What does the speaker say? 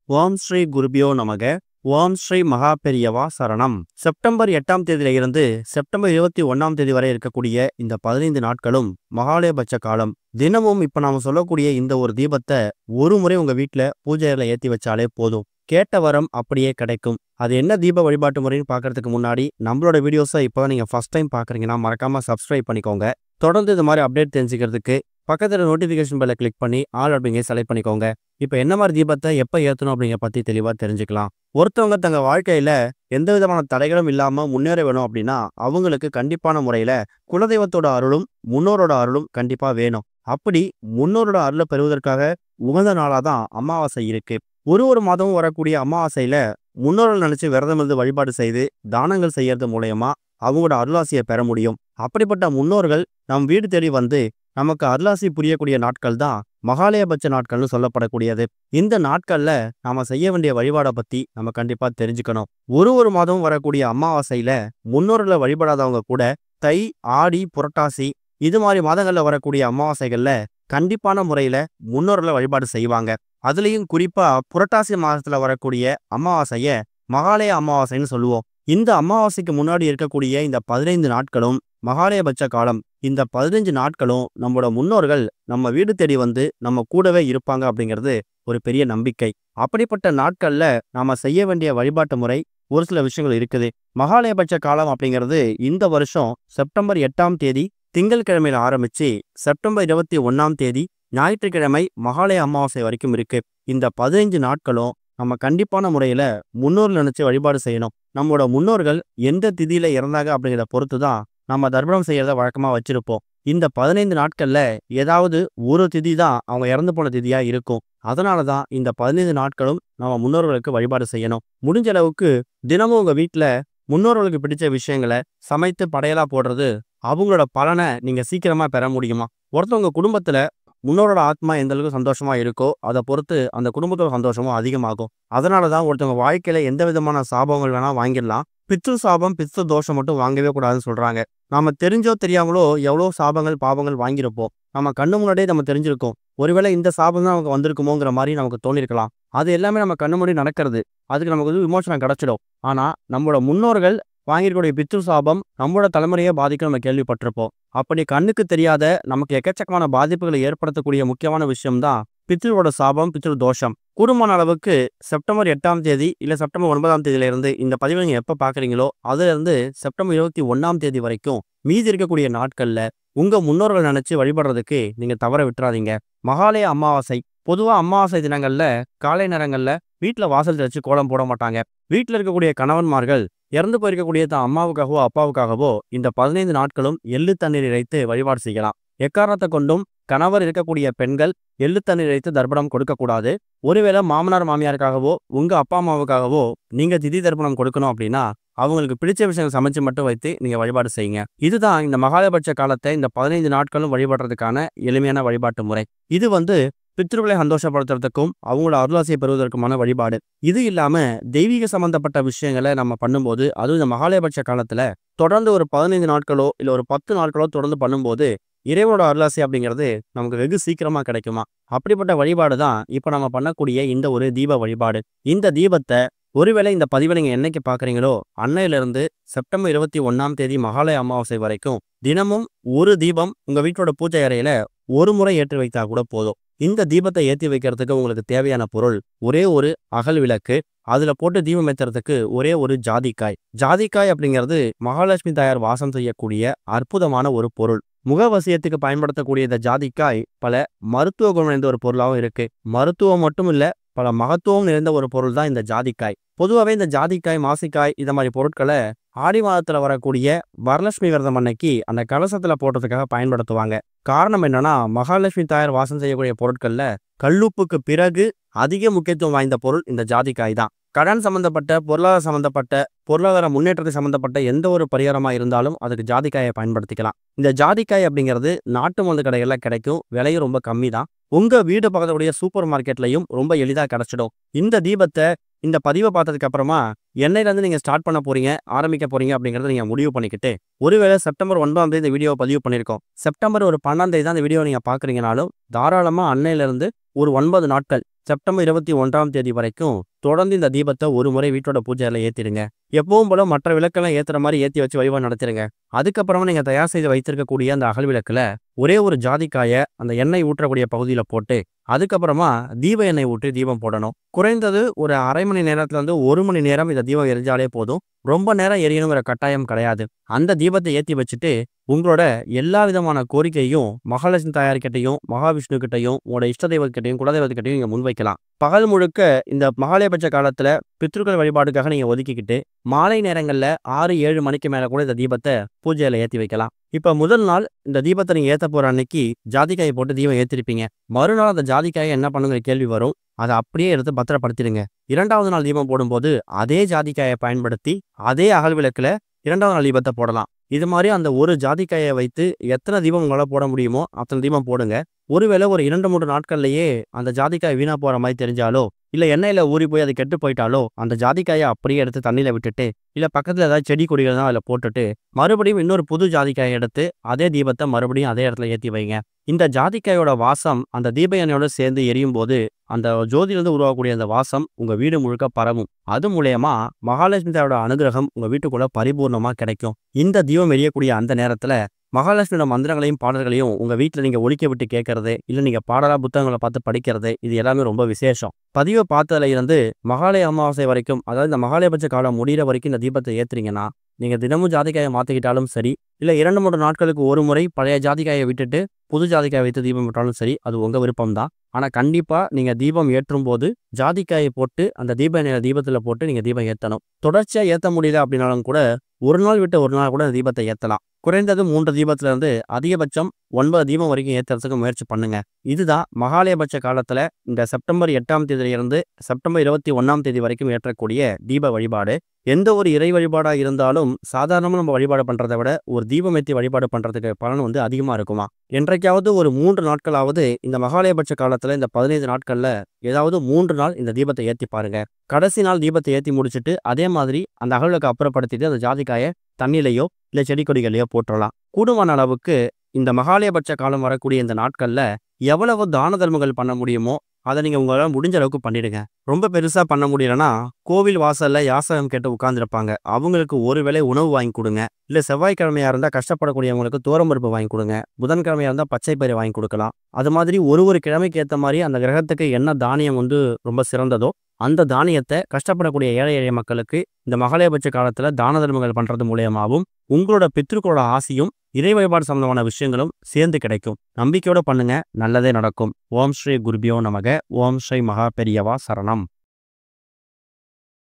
ஓம் ஸ்ரீ குருபியோ நமக. ஓம் ஸ்ரீ மகா பெரியவா சரணம். செப்டம்பர் 8ஆம் தேதியில இருந்து செப்டம்பர் 21ஆம் தேதி வரை இருக்கக்கூடிய இந்த 15 நாட்களும் மகாலயபட்ச காலம். தினமும் இப்ப நாம சொல்லக்கூடிய இந்த ஒரு தீபத்தை ஒரு முறை உங்க வீட்டுல பூஜையில ஏத்தி வச்சாலே போதும். கேட்ட வரம் அப்படியே கிடைக்கும். அது என்ன தீப வழிபாட்டு முறைன்னு பார்க்கறதுக்கு முன்னாடி நம்மளோட வீடியோஸை இப்போ நீங்க ஃபர்ஸ்ட் டைம் பார்க்குறீங்கன்னா மறக்காம சப்ஸ்கிரைப் பண்ணிக்கோங்க. தொடர்ந்து இது மாதிரி அப்டேட் தெரிஞ்சுக்கிறதுக்கு பக்கத்துல நோட்டிஃபிகேஷன் பெல்லை கிளிக் பண்ணி ஆல் அப்படிங்க செலக்ட் பண்ணிக்கோங்க. இப்போ என்ன மாதிரி தீபத்தை எப்போ ஏற்றணும் அப்படிங்கிற பற்றி தெளிவாக தெரிஞ்சுக்கலாம். ஒருத்தவங்க தங்க வாழ்க்கையில எந்த விதமான தடைகளும் இல்லாம முன்னேற வேணும் அப்படின்னா அவங்களுக்கு கண்டிப்பான முறையில குலதெய்வத்தோட அருளும் முன்னோரோட அருளும் கண்டிப்பா வேணும். அப்படி முன்னோரோட அருளை பெறுவதற்காக உகந்த நாளாக தான் அமாவாசை இருக்கு. ஒரு மாதமும் வரக்கூடிய அமாவாசையில முன்னோர்கள் நினைச்சு விரதம் இருந்து வழிபாடு செய்து தானங்கள் செய்யறது மூலயமா அவங்களோட அருளாசியை பெற முடியும். அப்படிப்பட்ட முன்னோர்கள் நம் வீடு தேடி வந்து நமக்கு அருளாசி புரியக்கூடிய நாட்கள் தான் மகாலயபட்ச நாட்கள்னு சொல்லப்படக்கூடியது. இந்த நாட்கள்ல நாம செய்ய வேண்டிய வழிபாடை பத்தி நம்ம கண்டிப்பா தெரிஞ்சுக்கணும். ஒரு மாதமும் வரக்கூடிய அமாவாசையில முன்னோர்களை வழிபடாதவங்க கூட தை, ஆடி, புரட்டாசி இது மாதிரி மாதங்கள்ல வரக்கூடிய அமாவாசைகள்ல கண்டிப்பான முறையில முன்னோர்களை வழிபாடு செய்வாங்க. அதுலயும் குறிப்பா புரட்டாசி மாதத்துல வரக்கூடிய அமாவாசைய மகாலய அமாவாசைன்னு சொல்லுவோம். இந்த அமாவாசைக்கு முன்னாடி இருக்கக்கூடிய இந்த 15 நாட்களும் மகாலயபட்ச காலம். இந்த 15 நாட்களும் நம்மளோட முன்னோர்கள் நம்ம வீடு தேடி வந்து நம்ம கூடவே இருப்பாங்க அப்படிங்கிறது ஒரு பெரிய நம்பிக்கை. அப்படிப்பட்ட நாட்கள்ல நாம செய்ய வேண்டிய வழிபாட்டு முறை ஒரு சில விஷயங்கள் இருக்குது. மகாலயபட்ச காலம் அப்படிங்கிறது இந்த வருஷம் செப்டம்பர் 8ஆம் தேதி திங்கட்கிழமையில ஆரம்பிச்சு செப்டம்பர் 21ஆம் தேதி ஞாயிற்றுக்கிழமை மகாலய அமாவாசை வரைக்கும் இருக்கு. இந்த 15 நாட்களும் நம்ம கண்டிப்பான முறையில முன்னோர்கள் நினைச்சு வழிபாடு செய்யணும். நம்மளோட முன்னோர்கள் எந்த திதியில இறந்தாங்க அப்படிங்கிறத பொறுத்து தான் நம்ம தர்ப்பணம் செய்யறத வழக்கமா வச்சிருப்போம். இந்த 15 நாட்கள்ல ஏதாவது ஒரு திதி தான் அவங்க இறந்து போன திதியா இருக்கும். அதனாலதான் இந்த 15 நாட்களும் நம்ம முன்னோர்களுக்கு வழிபாடு செய்யணும். முடிஞ்ச அளவுக்கு தினமும் உங்க வீட்டுல முன்னோர்களுக்கு பிடிச்ச விஷயங்களை சமைத்து படையலா போடுறது அவங்களோட பலனை நீங்க சீக்கிரமா பெற முடியுமா? ஒருத்தவங்க குடும்பத்துல முன்னோரோட ஆத்மா எந்த அளவுக்கு சந்தோஷமா இருக்கோ அதை பொறுத்து அந்த குடும்பத்தோட சந்தோஷமும் அதிகமாகும். அதனாலதான் ஒருத்தவங்க வாழ்க்கையில எந்த விதமான சாபங்கள் வேணா வாங்கிடலாம். பித்ரு சாபம், பித்ரு தோஷம் மட்டும் வாங்கவே கூடாதுன்னு சொல்றாங்க. நாம தெரிஞ்சோ தெரியாமலோ எவ்வளோ சாபங்கள் பாவங்கள் வாங்கியிருப்போம். நம்ம கண்ணு முன்னாடியே நம்ம தெரிஞ்சிருக்கோம். ஒருவேளை இந்த சாபம் தான் நமக்கு வந்திருக்குமோங்கிற மாதிரி நமக்கு தோணிருக்கலாம். அது எல்லாமே நம்ம கண்ணு முன்னாடி நடக்கிறது. அதுக்கு நமக்கு வந்து விமோசனம் கிடைச்சிடும். ஆனா நம்மளோட முன்னோர்கள் வாங்கியிருக்கக்கூடிய பித்ரு சாபம் நம்மளோட தலைமுறையே பாதிக்கும் நம்ம கேள்விப்பட்டிருப்போம். அப்படி கண்ணுக்கு தெரியாத நமக்கு எக்கச்சக்கமான பாதிப்புகளை ஏற்படுத்தக்கூடிய முக்கியமான விஷயம்தான் பித்ருவோட சாபம், பித்ரு தோஷம். கூடுமான அளவுக்கு செப்டம்பர் 8ஆம் தேதி இல்ல செப்டம்பர் 9ஆம் தேதியில இருந்து இந்த பதிவை நீங்க எப்ப பாக்குறீங்களோ அதுல இருந்து செப்டம்பர் 21ஆம் தேதி வரைக்கும் மீதி இருக்கக்கூடிய நாட்கள்ல உங்க முன்னோர்கள் நினைச்சு வழிபடுறதுக்கு நீங்க தவற விட்டுறாதீங்க. மகாலய அமாவாசை பொதுவா அமாவாசை தினங்கள்ல காலை நேரங்கள்ல வீட்டுல வாசல் தெளிச்சு கோலம் போட மாட்டாங்க. வீட்டுல இருக்கக்கூடிய கணவன்மார்கள் இறந்து போயிருக்கக்கூடிய தான் அம்மாவுக்காகவோ அப்பாவுக்காகவோ இந்த 15 நாட்களும் எள்ளு தண்ணீர் இறைத்து வழிபாடு செய்யலாம். எக்காரணத்தை கொண்டும் கணவர் இருக்கக்கூடிய பெண்கள் எள்ளு தண்ணீர் இறைத்து தர்ப்பணம் கொடுக்கக்கூடாது. ஒருவேளை மாமனார் மாமியாருக்காகவோ உங்க அப்பா அம்மாவுக்காகவோ நீங்க திதி தர்ப்பணம் கொடுக்கணும் அப்படின்னா அவங்களுக்கு பிடிச்ச விஷயம் சமைச்சு மட்டும் வைத்து நீங்க வழிபாடு செய்யுங்க. இதுதான் இந்த மகாலயபட்ச காலத்தை இந்த 15 நாட்களும் வழிபடுறதுக்கான எளிமையான வழிபாட்டு முறை. இது வந்து பித்ருக்களை சந்தோஷப்படுத்துறதுக்கும் அவங்களோட அருளாசியை பெறுவதற்குமான வழிபாடு. இது இல்லாம தெய்வீக சம்பந்தப்பட்ட விஷயங்களை நம்ம பண்ணும்போது அதுவும் இந்த மகாலயபட்ச காலத்துல தொடர்ந்து ஒரு 15 நாட்களோ இல்ல ஒரு 10 நாட்களோ தொடர்ந்து பண்ணும்போது இறைவனோட அருளாசி அப்படிங்கிறது நமக்கு வெகு சீக்கிரமா கிடைக்குமா. அப்படிப்பட்ட வழிபாடு தான் இப்ப நம்ம பண்ணக்கூடிய இந்த ஒரு தீப வழிபாடு. இந்த தீபத்தை ஒருவேளை இந்த பதிவை நீங்க என்னைக்கு பாக்குறீங்களோ அன்னையிலிருந்து செப்டம்பர் 21ஆம் தேதி மகாலய அமாவாசை வரைக்கும் தினமும் ஒரு தீபம் உங்க வீட்டோட பூஜை அறையில ஒரு முறை ஏற்றி வைத்தா கூட போதும். இந்த தீபத்தை ஏற்றி வைக்கிறதுக்கு உங்களுக்கு தேவையான பொருள் ஒரே ஒரு அகல் விளக்கு, அதுல போட்டு தீபம் ஏற்றுறதுக்கு ஒரே ஒரு ஜாதிக்காய். ஜாதிக்காய் அப்படிங்கிறது மகாலட்சுமி தாயார் வாசம் செய்யக்கூடிய அற்புதமான ஒரு பொருள். முகவசியத்துக்கு பயன்படுத்தக்கூடிய இந்த ஜாதிக்காய் பல மருத்துவ குணம் நிறைந்த ஒரு பொருளாகவும் இருக்கு. மருத்துவம் மட்டும் இல்ல, பல மகத்துவம் நிறைந்த ஒரு பொருள் தான் இந்த ஜாதிக்காய். பொதுவாகவே இந்த ஜாதிக்காய், மாசிக்காய் இந்த மாதிரி பொருட்களை ஆடி மாதத்துல வரக்கூடிய வரலட்சுமி விரதம் அன்னைக்கு அந்த கலசத்துல போடுறதுக்காக பயன்படுத்துவாங்க. காரணம் என்னன்னா மகாலட்சுமி தாயார் வாசம் செய்யக்கூடிய பொருட்கள்ல கல்லுப்புக்கு பிறகு அதிக முக்கியத்துவம் வாய்ந்த பொருள் இந்த ஜாதிக்காய் தான். கடன் சம்பந்தப்பட்ட பொருளாதார முன்னேற்றத்தை சம்பந்தப்பட்ட எந்த ஒரு பரிகாரமா இருந்தாலும் அதுக்கு ஜாதிக்காயை பயன்படுத்திக்கலாம். இந்த ஜாதிக்காய் அப்படிங்கிறது நாட்டு மருந்து கடைகள்ல கிடைக்கும். விலையும் ரொம்ப கம்மி தான். உங்க வீடு பக்கத்துடைய சூப்பர் மார்க்கெட்லையும் ரொம்ப எளிதா கிடைச்சிடும். இந்த தீபத்தை இந்த பதிவை பார்த்ததுக்கு அப்புறமா என்னையில இருந்து நீங்க ஸ்டார்ட் பண்ண போறீங்க, ஆரம்பிக்க போறீங்க அப்படிங்கறத நீங்க முடிவு பண்ணிக்கிட்டு ஒருவேளை செப்டம்பர் 9ஆம் தேதி இந்த வீடியோவை பதிவு பண்ணியிருக்கோம். செப்டம்பர் 12ஆம் தேதி தான் இந்த வீடியோ நீங்க பாக்குறீங்கனாலும் தாராளமா அன்னையில இருந்து ஒரு 9 நாட்கள் செப்டம்பர் 21ஆம் தேதி வரைக்கும் தொடர்ந்து இந்த தீபத்தை ஒரு முறை வீட்டோட பூஜை அறையில ஏத்திடுங்க. எப்பவும் போல மற்ற விளக்கெல்லாம் ஏத்துற மாதிரி ஏத்தி வச்சு வழிபாடு நடத்திடுங்க. அதுக்கப்புறமா நீங்க தயார் செய்து வைத்திருக்கக்கூடிய அந்த அகல் விளக்குல ஒரே ஒரு ஜாதிக்காய அந்த எண்ணெய் ஊற்றக்கூடிய பகுதியில போட்டு அதுக்கப்புறமா தீப எண்ணெய் ஊற்றி தீபம் போடணும். குறைந்தது ஒரு அரை மணி நேரத்துல இருந்து 1 மணி நேரம் இந்த தீபம் எரிஞ்சாலே போதும். ரொம்ப நேரம் எரியணுங்கிற கட்டாயம் கிடையாது. அந்த தீபத்தை ஏத்தி வச்சுட்டு உங்களோட எல்லா விதமான கோரிக்கையும் மகாலட்சுமி தாயார்கிட்டையும், மகாவிஷ்ணு கிட்டையும், உங்களோட இஷ்ட தெய்வத்திட்டையும், குலதெய்வத்துக்கிட்டையும் நீங்க முன்வைக்கலாம். பகல் முழுக்க இந்த மகாலயபட்ச காலத்துல பித்ருக்கள் வழிபாடுக்காக நீங்க ஒதுக்கிக்கிட்டு மாலை நேரங்கள்ல 6-7 மணிக்கு மேல கூட இந்த தீபத்தை பூஜையில ஏத்தி வைக்கலாம். இப்ப முதல் நாள் இந்த தீபத்தை நீங்க ஏத்த போற அன்னைக்கு ஜாதிக்காயை போட்டு தீபம் ஏத்திருப்பீங்க. மறுநாள் அந்த ஜாதிக்காயை என்ன பண்ணுங்கிற கேள்வி வரும். அதை அப்படியே எடுத்து பத்திரப்படுத்திடுங்க. 2வது நாள் தீபம் போடும்போது அதே ஜாதிக்காயை பயன்படுத்தி அதே அகல் விளக்குல 2வது நாள் தீபத்தை போடலாம். இது மாதிரி அந்த ஒரு ஜாதிக்காயை வைத்து எத்தனை தீபம் உங்களால் போட முடியுமோ அத்தனை தீபம் போடுங்க. ஒருவேளை ஒரு 2-3 நாட்கள்லயே அந்த ஜாதிக்காய் வீணா போற மாதிரி தெரிஞ்சாலோ இல்ல எண்ணெயில ஊறி போய் அது கெட்டு போயிட்டாலோ அந்த ஜாதிக்காயை அப்படியே எடுத்து தண்ணியில விட்டுட்டு இல்ல பக்கத்துல ஏதாவது செடி கொடிகள் தான் அதுல போட்டுட்டு மறுபடியும் இன்னொரு புது ஜாதிக்காயை எடுத்து அதே தீபத்தை மறுபடியும் அதே இடத்துல ஏத்தி வைங்க. இந்த ஜாதிக்காயோட வாசம் அந்த தீப எண்ணெயோட சேர்ந்து எரியும் போது அந்த ஜோதியிலிருந்து உருவாகக்கூடிய அந்த வாசம் உங்க வீடு முழுக்க பரவும். அது மூலயமா மகாலட்சுமி தாயோட அனுகிரகம் உங்க வீட்டுக்குள்ள பரிபூர்ணமா கிடைக்கும். இந்த தீபம் எரியக்கூடிய அந்த நேரத்துல மகாலட்சுமியோட மந்திரங்களையும் பாடல்களையும் உங்க வீட்டுல நீங்க ஒலிக்க விட்டு கேட்கறது இல்ல நீங்க பாடலா புத்தகங்களை பார்த்து படிக்கிறது இது எல்லாமே ரொம்ப விசேஷம். பதிவை பார்த்ததுல இருந்து மகாலய அமாவாசை வரைக்கும், அதாவது இந்த மகாலயபட்ச காலம் முடிகிற வரைக்கும் இந்த தீபத்தை ஏத்துறீங்கன்னா நீங்க தினமும் ஜாதிக்காயை மாத்திக்கிட்டாலும் சரி இல்ல 2-3 நாட்களுக்கு ஒரு முறை பழைய ஜாதிக்காயை விட்டுட்டு புது ஜாதிக்காயை வைத்து தீபம் விட்டாலும் சரி, அது உங்க விருப்பம் தான். ஆனா கண்டிப்பா நீங்க தீபம் ஏற்றும் போது ஜாதிக்காயை போட்டு அந்த தீபத்துல போட்டு நீங்க தீபம் ஏத்தணும். தொடர்ச்சியா ஏத்த முடியல அப்படின்னாலும் கூட ஒரு நாள் விட்டு ஒரு நாள் கூட அந்த தீபத்தை ஏத்தலாம். குறைந்தது 3 தீபத்துல இருந்து அதிகபட்சம் 9 தீபம் வரைக்கும் ஏத்துறதுக்கு முயற்சி பண்ணுங்க. இதுதான் மகாலயபட்ச காலத்துல இந்த செப்டம்பர் 8ஆம் தேதியிலிருந்து செப்டம்பர் 21ஆம் தேதி வரைக்கும் ஏற்றக்கூடிய தீப வழிபாடு. எந்த ஒரு இறை வழிபாடா இருந்தாலும் சாதாரணமா நம்ம வழிபாடு பண்றதை விட ஒரு தீபம் ஏற்றி வழிபாடு பண்றதுக்கு பலன் அதிகமா இருக்குமா. என்றைக்காவது ஒரு 3 நாட்களாவது இந்த மகாலயபட்ச காலத்துல இந்த 15 நாட்கள்ல ஏதாவது 3 நாள் இந்த தீபத்தை ஏத்தி பாருங்க. கடைசி நாள் தீபத்தை ஏத்தி முடிச்சுட்டு அதே மாதிரி அந்த அகலுக்கு அப்புறப்படுத்திட்டு அந்த ஜாதிக்காயை தண்ணிலையோ இல்ல செடி கொடிகளையோ போட்டுடலாம். கூடுமான அளவுக்கு இந்த மகாலயபட்ச காலம் வரக்கூடிய இந்த நாட்கள்ல எவ்வளவு தான தர்மங்கள் பண்ண முடியுமோ அதை நீங்க உங்களால முடிஞ்ச அளவுக்கு பண்ணிடுங்க. ரொம்ப பெருசா பண்ண முடியலன்னா கோவில் வாசல்ல யாசகம் கேட்டு உட்கார்ந்துருப்பாங்க, அவங்களுக்கு ஒருவேளை உணவு வாங்கி கொடுங்க. இல்ல செவ்வாய்க்கிழமையா இருந்தா கஷ்டப்படக்கூடியவங்களுக்கு தோரம்பருப்பு வாங்கி கொடுங்க. புதன்கிழமையா இருந்தா பச்சை பயிரை வாங்கி கொடுக்கலாம். அது மாதிரி ஒரு கிழமைக்கு ஏற்ற மாதிரி அந்த கிரகத்துக்கு என்ன தானியம் ரொம்ப சிறந்ததோ அந்த தானியத்தை கஷ்டப்படக்கூடிய ஏழை எளிய மக்களுக்கு இந்த மகாலயபட்ச காலத்துல தான தர்மங்கள் பண்றது மூலியமாகவும் உங்களோட பித்ருக்களோட ஆசையும் இறை வழிபாடு சம்பந்தமான விஷயங்களும் சேர்ந்து கிடைக்கும். நம்பிக்கையோட பண்ணுங்க, நல்லதே நடக்கும். ஓம் ஸ்ரீ குருபியோ நமக. ஓம் ஸ்ரீ மகா பெரியவா சரணம்.